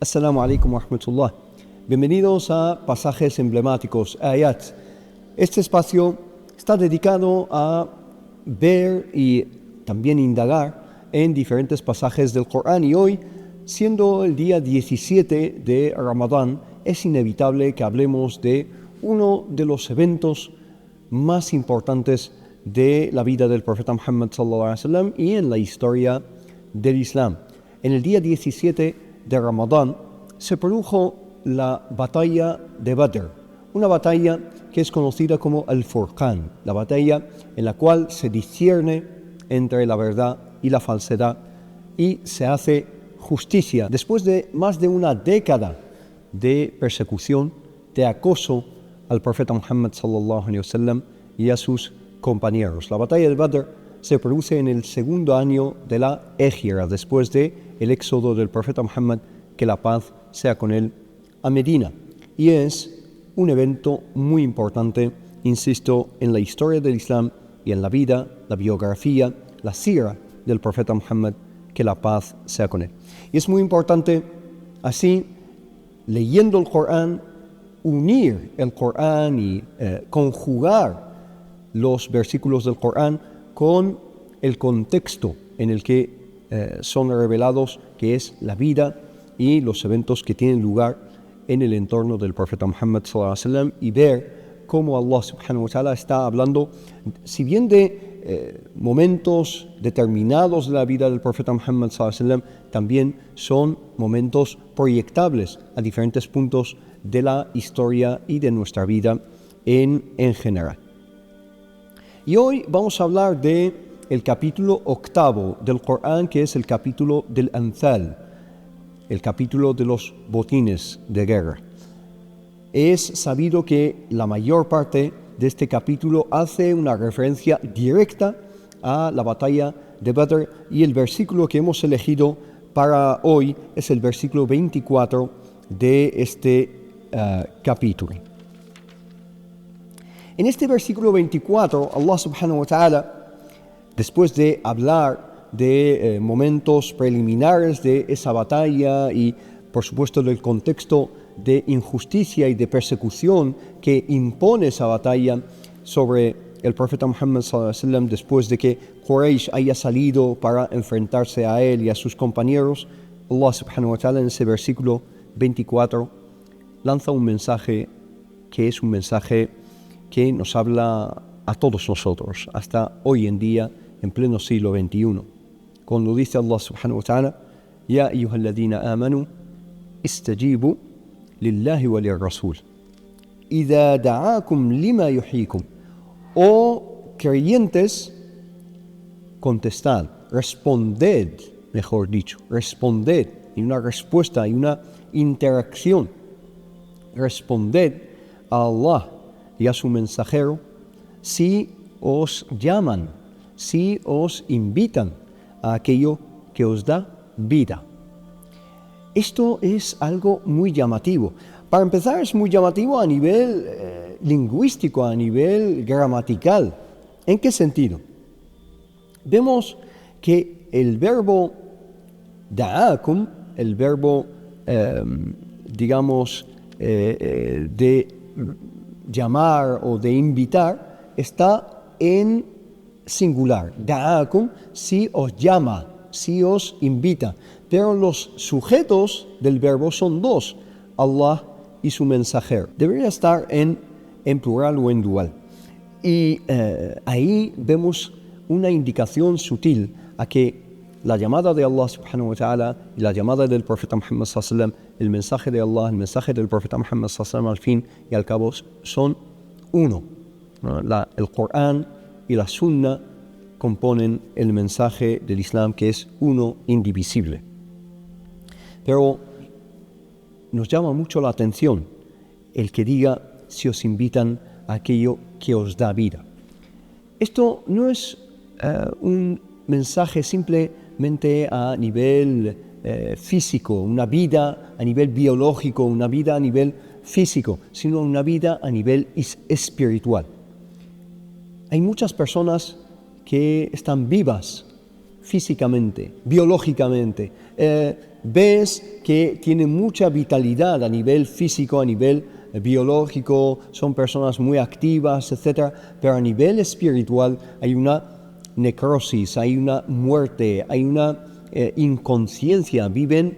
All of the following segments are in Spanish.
Assalamu alaikum wa rahmatullah. Bienvenidos a Pasajes Emblemáticos, Ayat. Este espacio está dedicado a ver y también indagar en diferentes pasajes del Corán, y hoy, siendo el día 17 de Ramadán, es inevitable que hablemos de uno de los eventos más importantes de la vida del profeta Muhammad sallallahu alaihi wasallam y en la historia del Islam. En el día 17 de Ramadán se produjo la batalla de Badr, una batalla que es conocida como Al-Furqán, la batalla en la cual se discierne entre la verdad y la falsedad y se hace justicia después de más de una década de persecución, de acoso al profeta Muhammad sallallahu alaihi wasallam y a sus compañeros. La batalla de Badr se produce en el segundo año de la Égira, después de el éxodo del profeta Muhammad, que la paz sea con él, a Medina. Y es un evento muy importante, insisto, en la historia del Islam y en la vida, la biografía, la sira del profeta Muhammad, que la paz sea con él. Y es muy importante, así, leyendo el Corán, unir el Corán y conjugar los versículos del Corán con el contexto en el que son revelados, que es la vida y los eventos que tienen lugar en el entorno del profeta Muhammad sallallahu alaihi wasallam, y ver cómo Allah subhanahu wa ta'ala está hablando, si bien de momentos determinados de la vida del profeta Muhammad sallallahu alaihi wasallam, también son momentos proyectables a diferentes puntos de la historia y de nuestra vida en general. Y hoy vamos a hablar de el capítulo 8 del Corán, que es el capítulo del Anfal, el capítulo de los botines de guerra. Es sabido que la mayor parte de este capítulo hace una referencia directa a la batalla de Badr, y el versículo que hemos elegido para hoy es el versículo 24 de este capítulo. En este versículo 24, Allah subhanahu wa ta'ala, después de hablar de momentos preliminares de esa batalla y, por supuesto, del contexto de injusticia y de persecución que impone esa batalla sobre el profeta Muhammad sallallahu alaihi wasallam, después de que Quraysh haya salido para enfrentarse a él y a sus compañeros, Allah subhanahu wa ta'ala en ese versículo 24 lanza un mensaje que es un mensaje que nos habla a todos nosotros, hasta hoy en día, en pleno siglo XXI. Cuando dice Allah subhanahu wa ta'ala: Ya ayyuhalladhina amanu istajibu lillahi wa lirrasul idha da'akum lima yuhyikum. Oh creyentes, contestad, responded, mejor dicho, responded, y una respuesta y una interacción. Responded a Allah y a su mensajero si os llaman, si os invitan a aquello que os da vida. Esto es algo muy llamativo. Para empezar, es muy llamativo a nivel lingüístico, a nivel gramatical. ¿En qué sentido? Vemos que el verbo da'akum, el verbo, de llamar o de invitar, está en singular. Da'akum, si os llama, si os invita. Pero los sujetos del verbo son dos: Allah y su mensajero. Debería estar en plural o en dual. Y ahí vemos una indicación sutil a que la llamada de Allah subhanahu wa ta'ala y la llamada del profeta Muhammad sallallahu alaihi wasallam, el mensaje de Allah, el mensaje del profeta Muhammad sallallahu alaihi wasallam, al fin y al cabo son uno. El Corán y la Sunna componen el mensaje del Islam, que es uno, indivisible. Pero nos llama mucho la atención el que diga si os invitan a aquello que os da vida. Esto no es un mensaje simplemente a nivel físico, una vida a nivel biológico, una vida a nivel físico, sino una vida a nivel espiritual. Hay muchas personas que están vivas físicamente, biológicamente, ves que tienen mucha vitalidad a nivel físico, a nivel biológico, son personas muy activas, etc. Pero a nivel espiritual hay una necrosis, hay una muerte, hay una inconsciencia, viven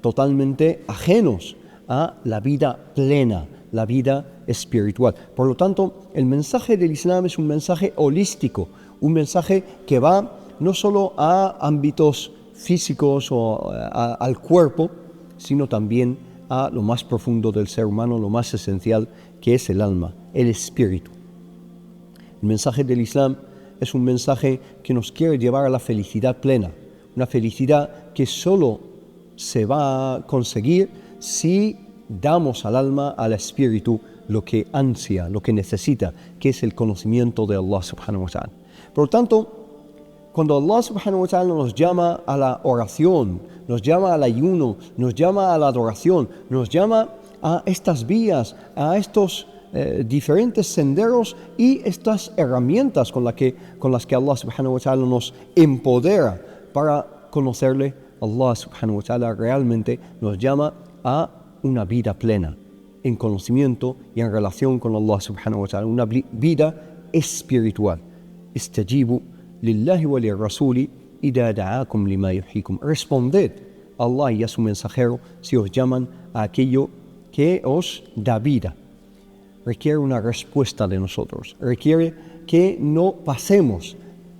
totalmente ajenos a la vida plena, la vida espiritual. Por lo tanto, el mensaje del Islam es un mensaje holístico, un mensaje que va no solo a ámbitos físicos o al cuerpo, sino también a lo más profundo del ser humano, lo más esencial, que es el alma, el espíritu. El mensaje del Islam es un mensaje que nos quiere llevar a la felicidad plena, una felicidad que solo se va a conseguir si damos al alma, al espíritu, lo que ansia, lo que necesita, que es el conocimiento de Allah subhanahu wa ta'ala. Por lo tanto, cuando Allah subhanahu wa ta'ala nos llama a la oración, nos llama al ayuno, nos llama a la adoración, nos llama a estas vías, a estos diferentes senderos y estas herramientas con las que Allah subhanahu wa ta'ala nos empodera para conocerle, Allah subhanahu wa ta'ala realmente nos llama a una vida plena en conocimiento y en relación con Allah subhanahu wa ta'ala, una vida espiritual. Istajibu lillahi wa lirrasuli idha da'akum lima yuhyikum. Responded a Allah y a su mensajero si os llaman a aquello que os da vida. Requiere una respuesta de nosotros, requiere que no pasemos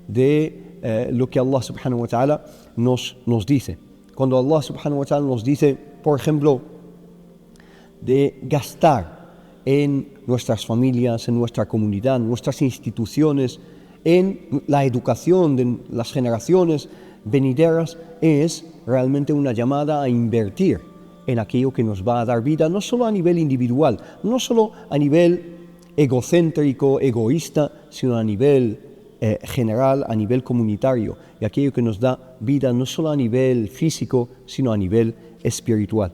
de lo que Allah subhanahu wa ta'ala nos dice. Cuando Allah subhanahu wa ta'ala nos dice, por ejemplo, de gastar en nuestras familias, en nuestra comunidad, en nuestras instituciones, en la educación de las generaciones venideras, es realmente una llamada a invertir en aquello que nos va a dar vida, no solo a nivel individual, no solo a nivel egocéntrico, egoísta, sino a nivel general, a nivel comunitario, y aquello que nos da vida no solo a nivel físico, sino a nivel espiritual.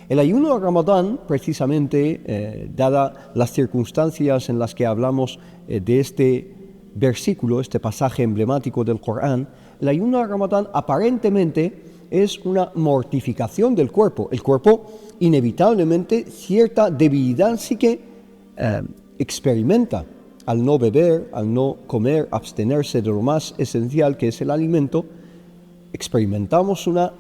El ayuno de Ramadán, precisamente, dadas las circunstancias en las que hablamos de este versículo, este pasaje emblemático del Corán, el ayuno de Ramadán aparentemente es una mortificación del cuerpo. El cuerpo, inevitablemente, cierta debilidad sí que experimenta al no beber, al no comer, abstenerse de lo más esencial que es el alimento. Experimentamos una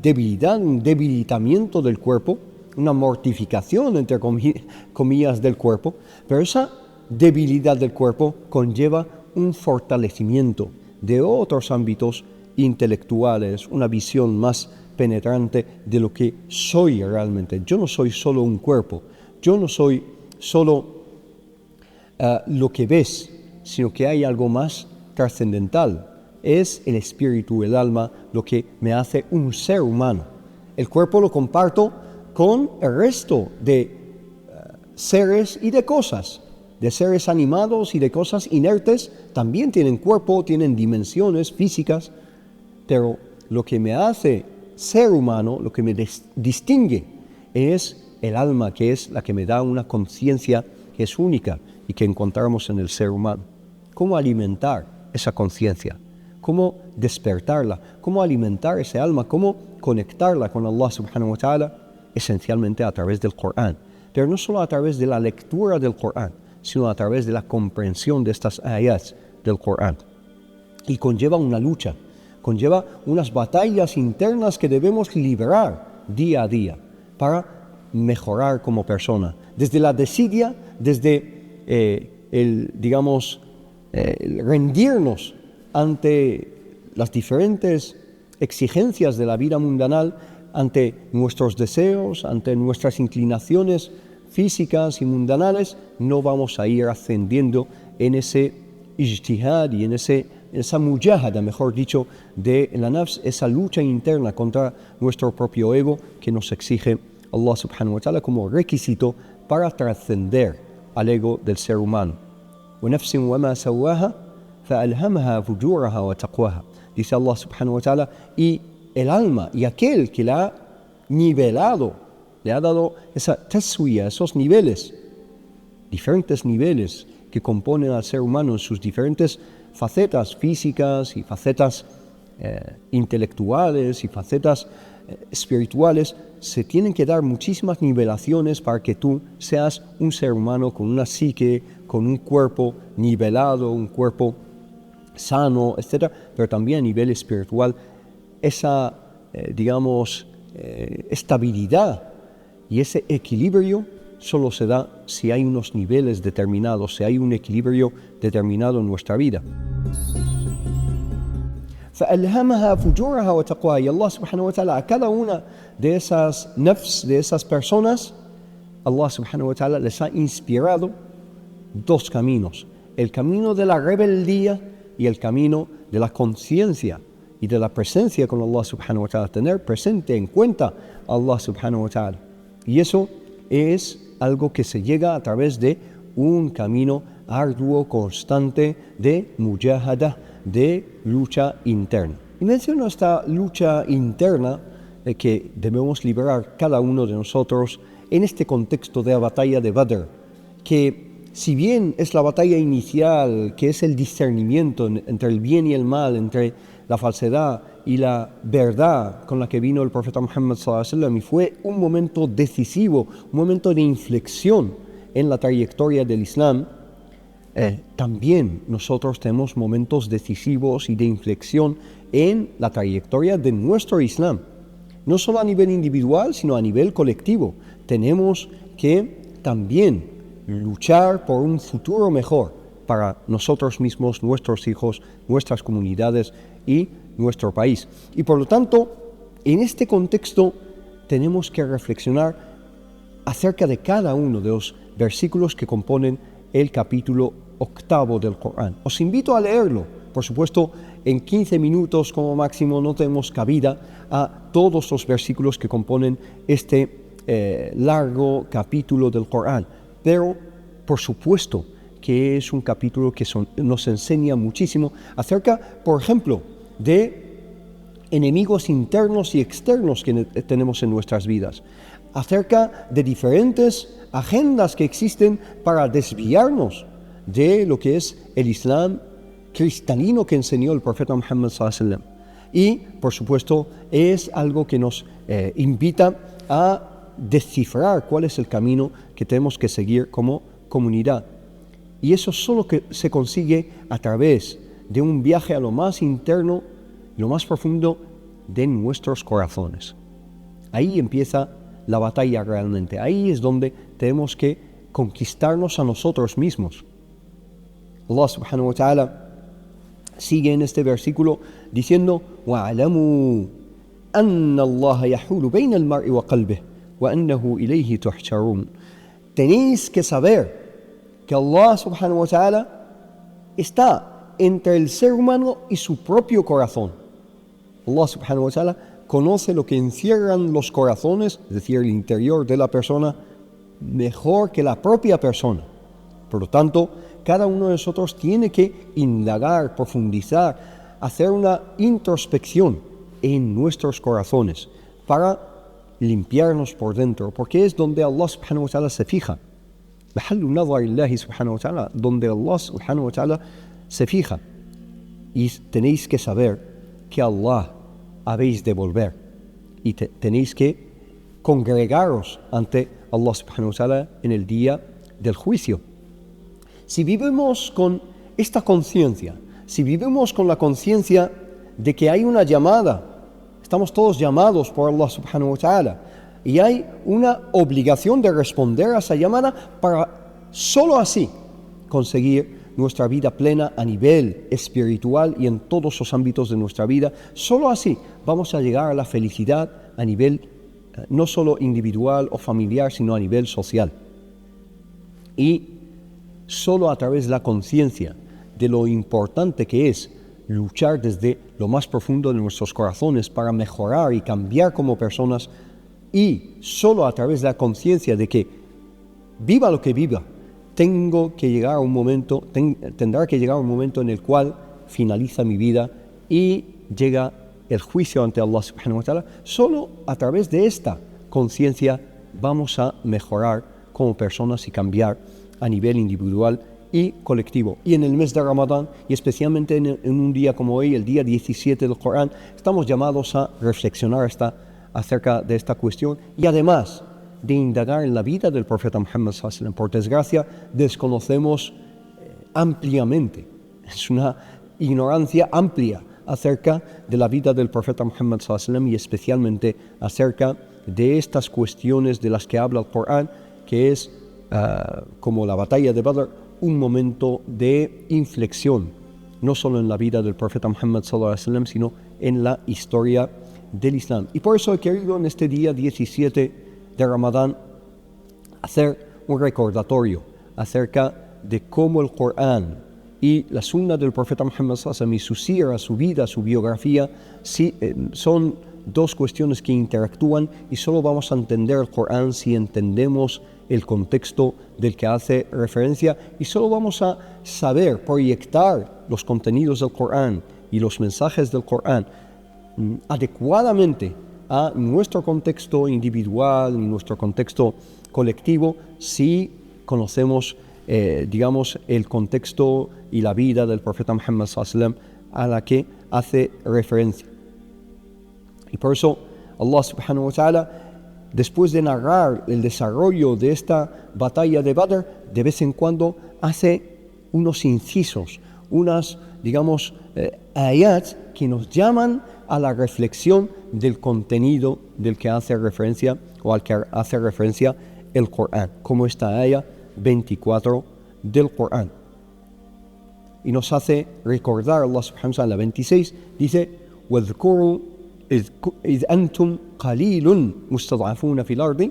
debilidad, un debilitamiento del cuerpo, una mortificación, entre comillas, del cuerpo, pero esa debilidad del cuerpo conlleva un fortalecimiento de otros ámbitos intelectuales, una visión más penetrante de lo que soy realmente. Yo no soy solo un cuerpo, yo no soy solo lo que ves, sino que hay algo más trascendental. Es el espíritu, el alma, lo que me hace un ser humano. El cuerpo lo comparto con el resto de seres y de cosas, de seres animados y de cosas inertes. También tienen cuerpo, tienen dimensiones físicas, pero lo que me hace ser humano, lo que me distingue, es el alma, que es la que me da una conciencia que es única y que encontramos en el ser humano. ¿Cómo alimentar esa conciencia? ¿Cómo despertarla? ¿Cómo alimentar ese alma? ¿Cómo conectarla con Allah subhanahu wa ta'ala? Esencialmente a través del Corán. Pero no solo a través de la lectura del Corán, sino a través de la comprensión de estas ayats del Corán. Y conlleva una lucha, conlleva unas batallas internas que debemos librar día a día para mejorar como persona. Desde la desidia, desde el rendirnos ante las diferentes exigencias de la vida mundanal, ante nuestros deseos, ante nuestras inclinaciones físicas y mundanales, no vamos a ir ascendiendo en ese ijtihad y en esa mujahada, mejor dicho, de la nafs, esa lucha interna contra nuestro propio ego que nos exige Allah subhanahu wa ta'ala como requisito para trascender al ego del ser humano. وَنَفْسٍ وَمَا سَوَّاهَا فَأَلْهَمَهَا فُجُورَهَا وَتَقْوَاهَا. Dice Allah subhanahu wa ta'ala, y el alma, y aquel que la ha nivelado, le ha dado esa taswiya, esos niveles, diferentes niveles que componen al ser humano en sus diferentes facetas físicas y facetas intelectuales y facetas espirituales, se tienen que dar muchísimas nivelaciones para que tú seas un ser humano con una psique, con un cuerpo nivelado, un cuerpo sano, etc. Pero también a nivel espiritual, esa, estabilidad y ese equilibrio solo se da si hay unos niveles determinados, si hay un equilibrio determinado en nuestra vida. فألهمها فجورها وتقواها. Y Allah subhanahu wa ta'ala, a cada una de esas nafs, de esas personas, Allah subhanahu wa ta'ala les ha inspirado dos caminos: el camino de la rebeldía y el camino de la conciencia y de la presencia con Allah subhanahu wa ta'ala, tener presente en cuenta a Allah subhanahu wa ta'ala. Y eso es algo que se llega a través de un camino arduo, constante de mujahada, de lucha interna. Y menciono esta lucha interna que debemos liberar cada uno de nosotros en este contexto de la batalla de Badr, que si bien es la batalla inicial, que es el discernimiento entre el bien y el mal, entre la falsedad y la verdad con la que vino el profeta Muhammad sallallahu alaihi wasallam, y fue un momento decisivo, un momento de inflexión en la trayectoria del Islam, también nosotros tenemos momentos decisivos y de inflexión en la trayectoria de nuestro Islam. No solo a nivel individual, sino a nivel colectivo. Tenemos que también luchar por un futuro mejor para nosotros mismos, nuestros hijos, nuestras comunidades y nuestro país. Y por lo tanto, en este contexto tenemos que reflexionar acerca de cada uno de los versículos que componen el capítulo 8 del Corán. Os invito a leerlo. Por supuesto, en 15 minutos como máximo no tenemos cabida a todos los versículos que componen este largo capítulo del Corán. Pero, por supuesto, que es un capítulo que nos enseña muchísimo acerca, por ejemplo, de enemigos internos y externos que tenemos en nuestras vidas, acerca de diferentes agendas que existen para desviarnos de lo que es el Islam cristalino que enseñó el profeta Muhammad sallallahu alaihi wasallam. Y, por supuesto, es algo que nos invita a descifrar cuál es el camino que tenemos que seguir como comunidad. Y eso solo que se consigue a través de un viaje a lo más interno, lo más profundo de nuestros corazones. Ahí empieza la batalla realmente. Ahí es donde tenemos que conquistarnos a nosotros mismos. Allah subhanahu wa ta'ala sigue en este versículo diciendo: وَاعْلَمُوا أَنَّ اللَّهَ يَحُولُ بَيْنَ الْمَرْءِ وَقَلْبِهِ وَأَنَّهُ إِلَيْهِ تُحْشَرُونَ. Tenéis que saber que Allah subhanahu wa ta'ala está entre el ser humano y su propio corazón. Allah subhanahu wa ta'ala conoce lo que encierran los corazones, es decir, el interior de la persona, mejor que la propia persona. Por lo tanto, cada uno de nosotros tiene que indagar, profundizar, hacer una introspección en nuestros corazones para limpiarnos por dentro, porque es donde Allah subhanahu wa ta'ala se fija. Donde Allah subhanahu wa ta'ala se fija. Y tenéis que saber que Allah habéis de volver y tenéis que congregaros ante Allah subhanahu wa ta'ala en el día del juicio. Si vivimos con esta conciencia, si vivimos con la conciencia de que hay una llamada, estamos todos llamados por Allah subhanahu wa ta'ala, y hay una obligación de responder a esa llamada para solo así conseguir nuestra vida plena a nivel espiritual y en todos los ámbitos de nuestra vida. Solo así vamos a llegar a la felicidad a nivel no solo individual o familiar, sino a nivel social. Y solo a través de la conciencia de lo importante que es luchar desde lo más profundo de nuestros corazones para mejorar y cambiar como personas, y solo a través de la conciencia de que viva lo que viva, tendrá que llegar un momento en el cual finaliza mi vida y llega el juicio ante Allah subhanahu wa ta'ala. Solo a través de esta conciencia vamos a mejorar como personas y cambiar a nivel individual y colectivo. Y en el mes de Ramadán, y especialmente en un día como hoy, el día 17 del Corán, estamos llamados a reflexionar acerca de esta cuestión y además de indagar en la vida del profeta Muhammad sallallahu alaihi wasallam. Por desgracia, desconocemos ampliamente, es una ignorancia amplia acerca de la vida del profeta Muhammad sallallahu alaihi wasallam y especialmente acerca de estas cuestiones de las que habla el Corán, que es como la batalla de Badr, un momento de inflexión, no solo en la vida del profeta Muhammad sallallahu alaihi wasallam, sino en la historia del Islam. Y por eso he querido en este día 17 de Ramadán hacer un recordatorio acerca de cómo el Corán y la sunna del profeta Muhammad sallallahu alaihi wasallam y su sira, su vida, su biografía, son dos cuestiones que interactúan y solo vamos a entender el Corán si entendemos el contexto del que hace referencia y solo vamos a saber proyectar los contenidos del Corán y los mensajes del Corán adecuadamente a nuestro contexto individual y nuestro contexto colectivo si conocemos el contexto y la vida del profeta Muhammad sallallahu alaihi wasallam a la que hace referencia. Y por eso Allah subhanahu wa ta'ala, después de narrar el desarrollo de esta batalla de Badr, de vez en cuando hace unos incisos, unas, ayats que nos llaman a la reflexión del contenido del que hace referencia o al que hace referencia el Corán, como esta ayat 24 del Corán. Y nos hace recordar Allah subhanahu wa ta'ala, 26, dice: وَاذْكُرُوا إذ أنتم قليل مستضعفون في الأرض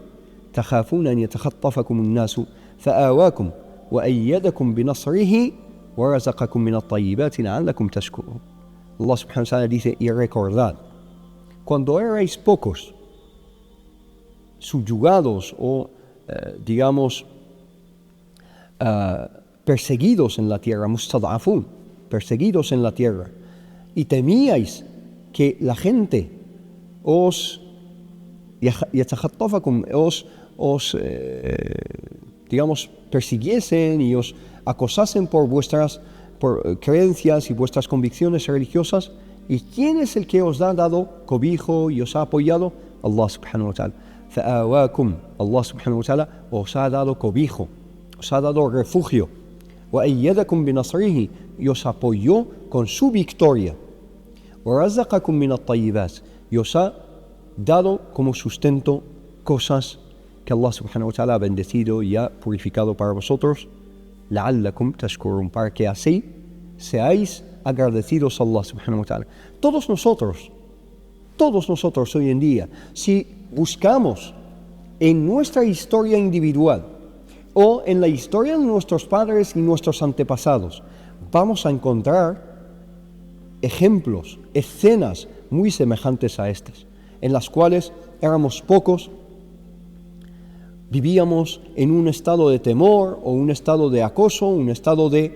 تخافون أن يتخطفكم الناس فآواكم وأيدكم بنصره ورزقكم من الطيبات لعلكم تشكرون. Allah subhanahu wa ta'ala dice: y recordad, cuando erais pocos, subyugados o perseguidos en la tierra, mustad'afun, perseguidos en la tierra, y temíais que la gente os persiguiesen y os acosasen por vuestras creencias y vuestras convicciones religiosas. ¿Y quién es el que os ha dado cobijo y os ha apoyado? Allah subhanahu wa ta'ala. فَآوَاكُمْ, Allah subhanahu wa ta'ala os ha dado cobijo, os ha dado refugio. وَأَيَّدَكُمْ بِنَصْرِهِ, y os apoyó con su victoria. وَرَزَقَكُمْ مِنَ الطَّيِّبَاتِ, y os ha dado como sustento cosas que Allah subhanahu wa ta'ala ha bendecido y ha purificado para vosotros. لَعَلَّكُمْ تَشْكُرُونَ, para que así seáis agradecidos a Allah subhanahu wa ta'ala. Todos nosotros hoy en día, si buscamos en nuestra historia individual o en la historia de nuestros padres y nuestros antepasados, vamos a encontrar ejemplos, escenas muy semejantes a estas, en las cuales éramos pocos, vivíamos en un estado de temor o un estado de acoso, un estado de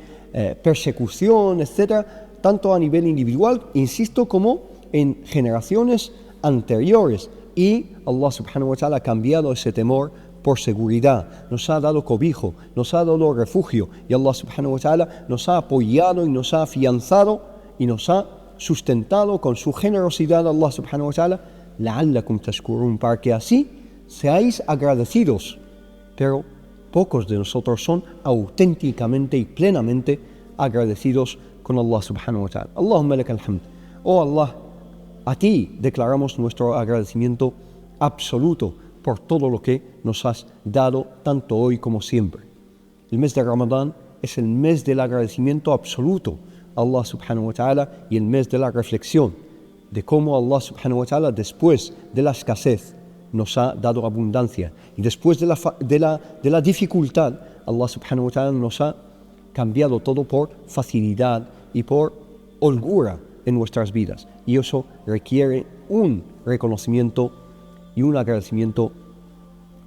persecución, etcétera, tanto a nivel individual, insisto, como en generaciones anteriores. Y Allah subhanahu wa ta'ala ha cambiado ese temor por seguridad, nos ha dado cobijo, nos ha dado refugio, y Allah subhanahu wa ta'ala nos ha apoyado y nos ha afianzado y nos ha sustentado con su generosidad. Allah subhanahu wa ta'ala, la'allakum tashkurun, para que así seáis agradecidos. Pero pocos de nosotros son auténticamente y plenamente agradecidos con Allah subhanahu wa ta'ala. Allahumma lakal hamd. Oh Allah, a ti declaramos nuestro agradecimiento absoluto por todo lo que nos has dado, tanto hoy como siempre. El mes de Ramadán es el mes del agradecimiento absoluto a Allah subhanahu wa ta'ala y el mes de la reflexión de cómo Allah subhanahu wa ta'ala, después de la escasez, nos ha dado abundancia, y después de la dificultad, Allah subhanahu wa ta'ala nos ha cambiado todo por facilidad y por holgura en nuestras vidas, y eso requiere un reconocimiento y un agradecimiento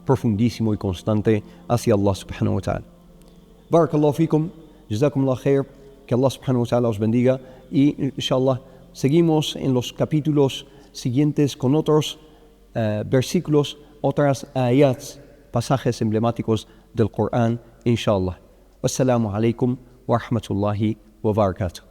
profundísimo y constante hacia Allah subhanahu wa ta'ala. Barakallahu fikum, jazakumullah khair, que Allah subhanahu wa ta'ala os bendiga, y inshallah seguimos en los capítulos siguientes con otros versículos, otras ayats, pasajes emblemáticos del Corán, inshallah. Wassalamu alaikum wa rahmatullahi wa barakatuh.